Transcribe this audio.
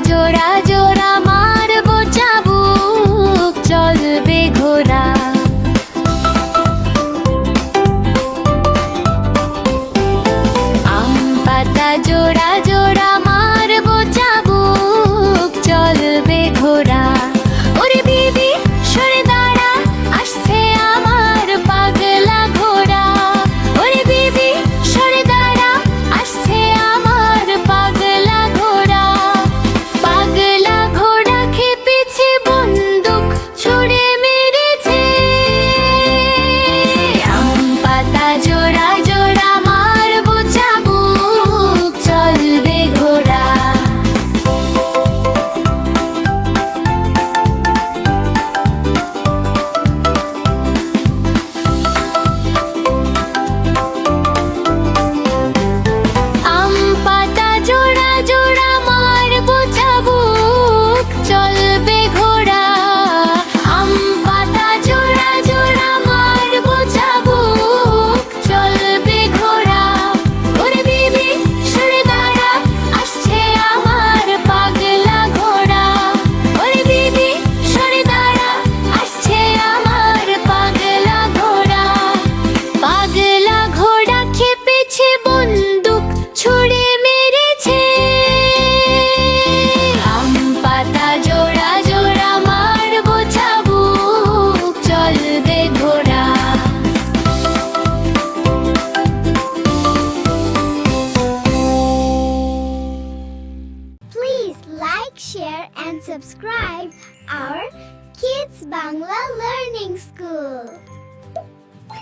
জোড়া জোড়া মারবো চাবুক, চলবে ঘোড়া। আম পাতা জোড়া জোড়া মারবো চাবুক, চলবে ঘোড়া। ওরে বিবি সরে দাঁড়া, আসছে আমার পাগলা ঘোড়া। ওরে বিবি সরে দাঁড়া, আসছে আমার পাগলা ঘোড়া। পাগলা ঘোড়া খেপেছে, বন্দুক ছুড়ে মেরেছে। আম পাতা জোড়া জোড়া মারবো চাবুক, চলবে ঘোড়া। আম পাতা জোড়া জোড়া মারবো চাবুক, চলবে ঘোড়া। আম পাতা জোড়া জোড়া মারবো চাবুক, চলবে ঘোড়া। ওরে বিবি সরে দাঁড়া, আসছে আমার পাগলা ঘোড়া। ওরে বিবি সরে দাঁড়া, আসছে আমার পাগলা ঘোড়া। পাগলা ঘোড়া খেপেছে, বন্দুক ছুড়ে মেরেছে। আম পাতা জোড়া জোড়া মারবো চাবুক, চলবে ঘোড়া। Please like, share and subscribe our Kids Bangla Learning School.